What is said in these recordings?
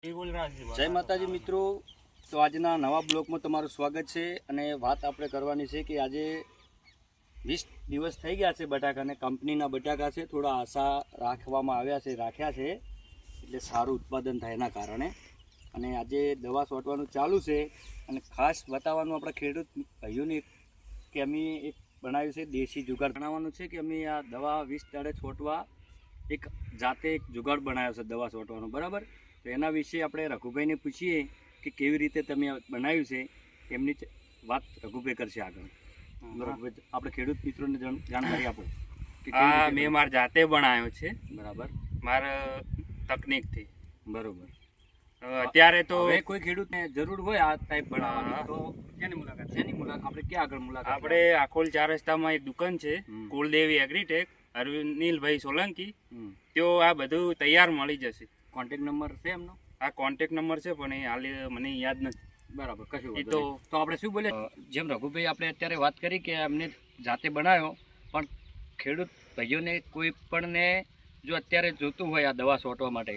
જય માતાજી મિત્રો, તો આજના નવા બ્લોગમાં તમારું સ્વાગત છે. અને વાત આપણે કરવાની છે કે આજે 20 દિવસ થઈ ગયા છે બટાકાને. કંપનીના બટાકા છે, થોડા આશા રાખ્યા છે એટલે સારું ઉત્પાદન થાય એના કારણે. અને આજે દવા છોટવાનું ચાલુ છે. અને ખાસ બતાવવાનું આપણા ખેડૂત ભાઈઓને કે અમે એક બનાવ્યું છે દેશી જુગાડ. બનાવવાનું છે કે અમે આ દવા 20 દાડે છોટવા એક જાતે એક જુગાડ બનાવ્યો છે દવા છોટવાનો, બરાબર. તો એના વિશે આપણે રઘુભાઈને પૂછીએ કે કેવી રીતે તમે બનાવ્યું છે. એમની વાત રઘુભાઈ કરશે આગળ. રઘુભાઈ, આપણે ખેડૂત મિત્રોને જાણકારી આપો કે મેં મારા જાતે બનાવ્યો છે, બરાબર, મારા તકનીકથી. બરોબર. અત્યારે તો હવે કોઈ ખેડૂતને જરૂર હોય આ ટાઈપ બનાવવાની તો શેની મુલાકાત આપણે ક્યાં આગળ મુલાકાત? આપણે આખોલ 4 રસ્તામાં એક દુકાન છે, કુલદેવી એગ્રીટેક, અરવિંદનીલભાઈ સોલંકી. તેઓ આ બધું તૈયાર મળી જશે. કોન્ટેક્ટ નંબર છે એમનો? આ કોન્ટેક્ટ નંબર છે પણ એ હાલ મને યાદ નથી. બરાબર, કશું એ તો આપણે શું બોલે, જેમ રઘુભાઈ આપણે અત્યારે વાત કરી કે અમને જાતે બનાવ્યો, પણ ખેડૂત ભાઈઓને કોઈ પણને જો અત્યારે જોતું હોય આ દવા છોટવા માટે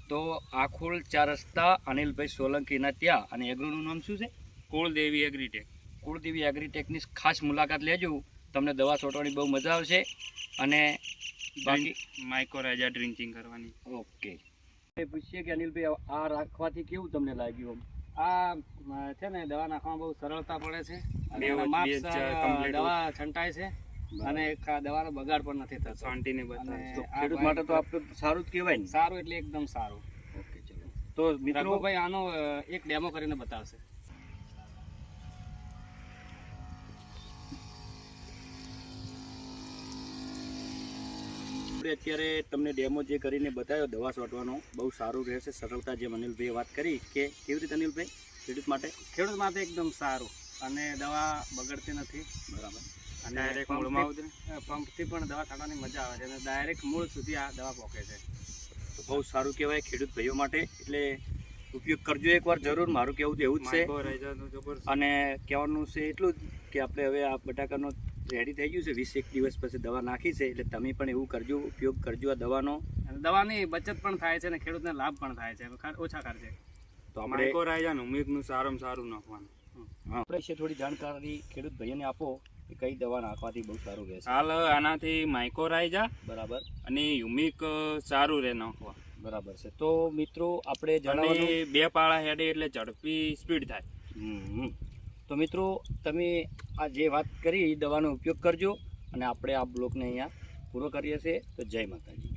તો આખોલ 4 રસ્તા અનિલભાઈ સોલંકીના ત્યાં, અને એગ્રોનું નામ શું છે? કુલદેવી એગ્રીટેક. કુળદેવી એગ્રીટેકની ખાસ મુલાકાત લેજો, તમને દવા છોટવાની બહુ મજા આવશે. અને બાકી માઇક્રોરાઇઝા ડ્રિંચિંગ કરવાની. ઓકે, પૂછીએ કે અનિલભાઈ આ રાખવાથી કેવું તમને લાગ્યું? આ છે ને દવા નાખવામાં બહુ સરળતા પડે છે, અને બે એના જ complete દવા છંટાય છે, અને દવાનો બગાડ પણ નથી થતો. શાંતિને અને બતાવે. તો ખેડૂત માટે તો આપણે સારું જ કહેવાય ને? સારું એટલે એકદમ સારું. ઓકે, ચલો. તો મિત્રો રઘુભાઈ આનો એક ડેમો કરીને બતાવશે. આપણે અત્યારે તમને ડેમો જે કરીને બતાવ્યો દવા છોટવાનો, બહુ સારું રહેશે. સરળતા જે અનિલભાઈએ વાત કરી કે કેવી રીતે અનિલભાઈ ખેડૂત માટે એકદમ સારું, અને દવા બગડતી નથી. બરાબર. અને ડાયરેક્ટ મૂળમાં ઉતરે. પંપથી પણ દવા છાંટવાની મજા આવે છે, અને ડાયરેક્ટ મૂળ સુધી આ દવા પહોંચે છે. તો બહુ સારું કહેવાય ખેડૂત ભાઈઓ માટે. એટલે ઉપયોગ કરજો એકવાર જરૂર, મારું કહેવું તો એવું જ છે. માઇક્રોરાઇઝાનું જબરદસ્ત. અને કહેવાનું છે એટલું જ કે આપણે હવે આ બટાકાનો રેડી થઈ ગયું છે, 21 દિવસ પછી દવા નાખી છે, એટલે તમે પણ એવું કરજો, ઉપયોગ કરજો આ દવાનો. અને દવાની બચત પણ થાય છે, અને ખેડૂતને લાભ પણ થાય છે, ઓછા ખર્ચે. તો આપણે માઇક્રોરાઇઝાનું ઉમેકનું સારામાં સારું નાખવાનું. આપણે વિશે થોડી જાણકારી ખેડૂત ભાઈઓને આપો કે કઈ દવા નાખવાથી બહુ સારું રહેશે. હાલ આનાથી માઇક્રોરાઇઝા બરાબર, અને યુમિક સારું રહે નાખવા. બરાબર છે. તો મિત્રો આપણે અને જણાવવાનું, 2 પાળા હેડે એટલે ઝડપી સ્પીડ થાય. તો મિત્રો તમે આ જે વાત કરી એ દવાનો ઉપયોગ કરજો. અને આપણે આ બ્લોગને અહીંયા પૂરો કરીએ છીએ. તો જય માતાજી.